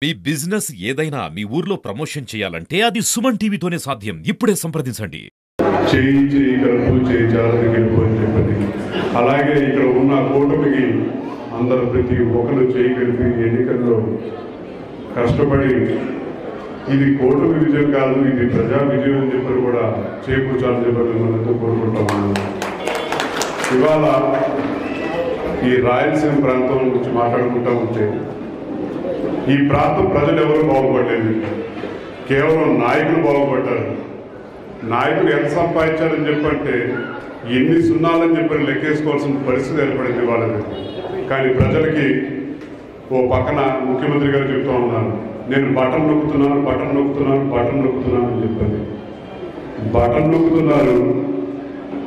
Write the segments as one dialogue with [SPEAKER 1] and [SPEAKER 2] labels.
[SPEAKER 1] మీ business ఏదైనా మీ ఊర్లో promotion చేయాలంటే అది సుమన్ టీవీతోనే సాధ్యం. ఇప్పుడే సంప్రదించండి.
[SPEAKER 2] చేయి చేయి కలుపు చేయి జాగ్రత్తగా గెలుపు అని చెప్పని అలాగే ఇక్కడ ఉన్న కూటమికి అందరూ ప్రతి ఒక్కరు చేయి కలిపి ఎన్నికల్లో కష్టపడి ఇది కూటమి విజయం కాదు, ఇది ప్రజా విజయం అని చెప్పని కూడా చేకూర్చాలని చెప్పని మనతో కోరుకుంటా ఉన్నాను. ఇవాళ ఈ రాయలసీమ ప్రాంతం గురించి మాట్లాడుకుంటా ఉంటే ఈ ప్రాంతం ప్రజలు ఎవరు బాగుపడలేదు, కేవలం నాయకులు బాగుపడ్డారు. నాయకులు ఎంత సంపాదించారని చెప్పంటే ఎన్ని సున్నాలని చెప్పని లెక్కేసుకోవాల్సిన పరిస్థితి ఏర్పడింది వాళ్ళది. కానీ ప్రజలకి ఓ పక్కన ముఖ్యమంత్రి గారు చెప్తూ ఉన్నారు, నేను బటన్ నొక్కుతున్నాను బటన్ నొక్కుతున్నాను బటన్ నొక్కుతున్నాను అని చెప్పని. బటన్ నొక్కుతున్నారు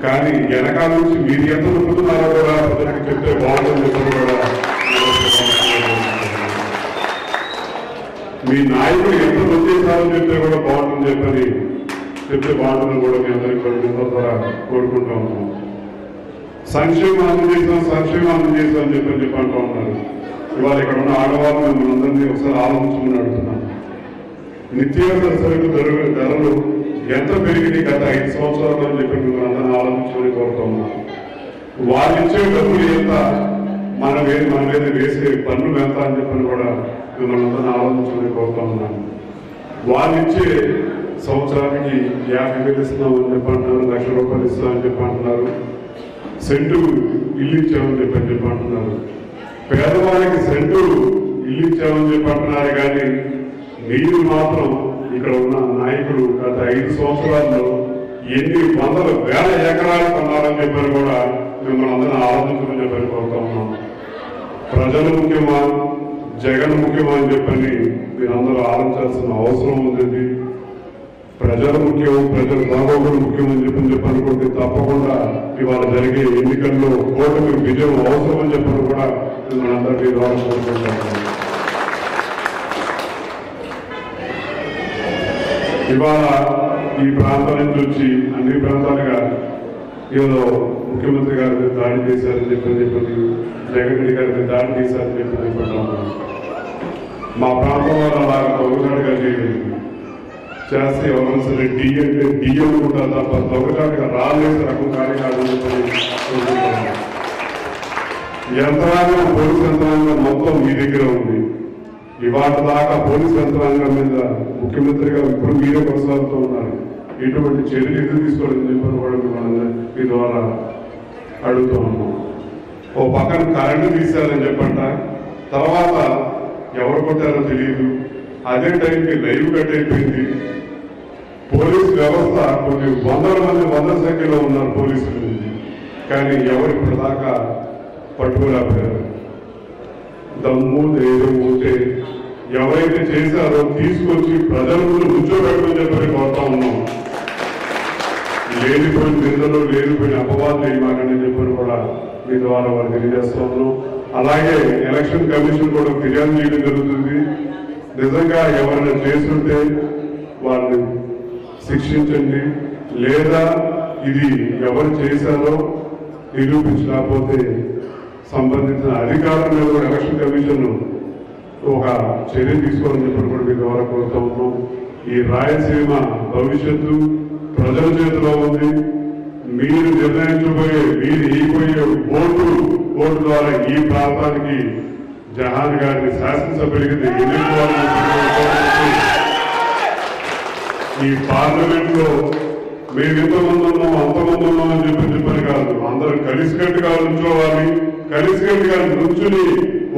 [SPEAKER 2] కానీ వెనకాల నుంచి మీరు ఎంత నొక్కుతున్నారో కూడా ప్రజలకు చెప్తే బాగుందని చెప్పని కూడా మీ నాయకుడు ఎంత నొక్కేశారని చెప్తే కూడా బాగుంటుందని చెప్పని చెప్తే బాగుంటుందని కూడా మీ అందరికీ ద్వారా కోరుకుంటా ఉన్నాం. సంక్షేమం అందజేసాం అని చెప్పి అంటూ ఉన్నారు. ఇవాళ ఇక్కడ ఉన్న ఆడవాళ్ళు మిమ్మల్ని అందరినీ ఒకసారి ఆలోచించమని అడుగుతున్నాను. నిత్యావసర సరుకు ధరలు ఎంత పెరిగింది గత 5 సంవత్సరాలు అని చెప్పి మిమ్మల్ని అందరినీ ఆలోచించమని కోరుతూ ఉన్నాను. వాళ్ళు ఇచ్చే డబ్బులు ఎంత, మన మీద వేసే పన్నులు ఎంత అని చెప్పని కూడా మిమ్మల్ని అందరినీ ఆలోచించమని కోరుతూ ఉన్నాను. వాళ్ళు ఇచ్చే సంవత్సరానికి 50,000 ఇస్తున్నామని చెప్పి అంటున్నారు, 1,00,000 రూపాయలు ఇస్తామని చెప్పి అంటున్నారు, సెంటు ఇల్లు ఇచ్చామని చెప్పి అంటున్నారు. పేదవాళ్ళకి సెంటు ఇల్లు ఇచ్చామని చెప్పి అంటున్నారు. కానీ మీరు మాత్రం ఇక్కడ ఉన్న నాయకులు గత 5 సంవత్సరాల్లో ఎన్ని వందల వేల ఎకరాలు కొన్నారని చెప్పని కూడా మిమ్మల్ని అందరినీ ఆలోచించమని చెప్పని కోరుతా ఉన్నాం. ప్రజలు ముఖ్యమా జగన్ ముఖ్యమా అని చెప్పని మీరందరూ ఆలోచించాల్సిన అవసరం ఉంది. ప్రజలు ముఖ్యం, ప్రజల బాగోగులు ముఖ్యం అని చెప్పని అనుకుంటే తప్పకుండా ఇవాళ జరిగే ఎన్నికల్లో కూటమి విజయం అవసరం అని చెప్పని కూడా మిమ్మల్ని అందరికీ ద్వారా కోరుకుంటాను. ఇవాళ ఈ ప్రాంతం నుంచి వచ్చి అన్ని ప్రాంతాలుగా ఏదో ముఖ్యమంత్రి గారి మీద దాడి చేశారని చెప్పని జగన్ రెడ్డి గారి మీద దాడి చేశారని చెప్పి మా ప్రాంతం వాళ్ళు అలాగా దొంగచాటుగా చేయలేదు. చేస్తే ఎవరైనా సరే డి అంటే డి అనుకుంటారు తప్ప దొంగచాటుగా రాలేసి రకం కార్యక్రమం యంత్రాంగం పోలీసు యంత్రాంగం మొత్తం మీ దగ్గర ఉంది. ఇవాళ దాకా పోలీసు యంత్రాంగం మీద ముఖ్యమంత్రిగా ఇప్పుడు మీరే కొనసాగుతూ ఉన్నారు. ఇటువంటి చర్యలు ఎందుకు తీసుకోవాలని చెప్పని కూడా మిమ్మల్ని మీ ద్వారా అడుగుతూ ఉన్నాం. ఓ పక్కన కరెంటు తీశారని చెప్పంట, తర్వాత ఎవరు కొట్టారో తెలియదు. అదే టైంకి లైవ్ కట్ అయిపోయింది. పోలీసు వ్యవస్థ కొన్ని వందల సంఖ్యలో ఉన్నారు పోలీసులు, కానీ ఎవరు ఇప్పుడు దాకా పట్టుకోలేకపోయారు. దమ్ము ధైర్యం ఉంటే ఎవరైతే చేశారో తీసుకొచ్చి ప్రజల ముందు నుంచోబెట్టమని చెప్పని కోరుతా ఉన్నాం. లేనిపోయిన నిందలు లేనిపోయిన అపవాదులు ఏమాకని చెప్పని కూడా మీ ద్వారా వారు తెలియజేస్తా ఉన్నాం. అలాగే ఎలక్షన్ కమిషన్ కూడా ఫిర్యాదు చేయడం జరుగుతుంది. నిజంగా ఎవరైనా చేస్తుంటే వాళ్ళని శిక్షించండి, లేదా ఇది ఎవరు చేశారో నిరూపించలేకపోతే సంబంధించిన అధికారుల మీద కూడా ఎలక్షన్ కమిషన్ ఒక చర్య తీసుకోవాలని చెప్పి కూడా మీ ద్వారా కోరుతా ఉన్నాం. ఈ రాయలసీమ భవిష్యత్తు ప్రజల చేతిలో ఉంది. మీరు నిర్ణయించబోయే మీరు ఈపోయే ఓటు ద్వారా ఈ ప్రాంతానికి జహాన్ గారిని శాసనసభ్యుడికి ఎన్నుకోవాలని ఈ పార్లమెంట్ లో మేము ఎంతమంది ఉన్నాం అంతమంది ఉన్నాం అని చెప్పని కాదు, అందరూ కలిసికట్టుగా నుంచోవాలి. కలిసికట్టుగా నుంచుని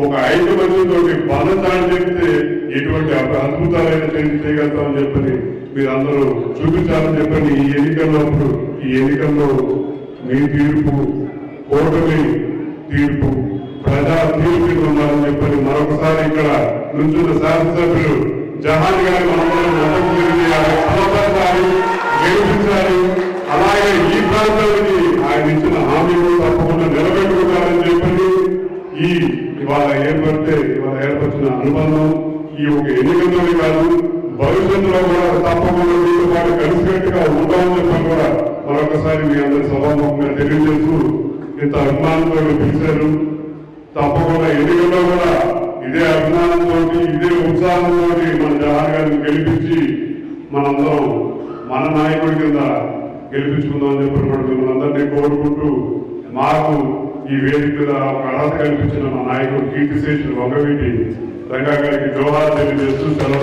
[SPEAKER 2] ఒక ఐకమత్యంతో బలతాన్ని చెప్తే ఎటువంటి అద్భుతాలైన చేయగలుగుతామని చెప్పని మీరందరూ చూపించాలని చెప్పని ఈ ఎన్నికల్లో మీ తీర్పు కూటమి తీర్పు ప్రజా తీర్పు ఉండాలని చెప్పని మరొకసారి ఇక్కడ నుంచున్న శాసనసభ్యులు జహాన్ గారి గెలిపించాలి. అలాగే ఈ ప్రాంతానికి ఆయన ఇచ్చిన హామీలు తప్పకుండా నిలబెట్టుకుంటారని చెప్పండి. ఇవాళ ఏర్పరిచిన అనుబంధం ఈ ఒక ఎన్నికల్లోనే కాదు, భవిష్యత్తులో కూడా తప్పకుండా మీతో పాటు కలిసికట్టుగా ఉంటామని చెప్పని కూడా మరొకసారి మీ అందరి సభాముఖంగా తెలియజేస్తూ ఇంత అభిమానంతో పిలిచారు. తప్పకుండా ఎన్నికల్లో కూడా ఇదే అభిమానంతో ఇదే ఉత్సాహంతో మన జవహర్ గారిని గెలిపించి మనందరం మన నాయకుడి కింద గెలిపించుకుందాం అని చెప్పి మనందరినీ కోరుకుంటూ మాకు ఈ వేదిక మీద అర్హత కల్పించిన మా నాయకుడు కీర్తిశేషులు వంగవీటి రంగా గారికి జోహార్ తెలియజేస్తూ సెలవు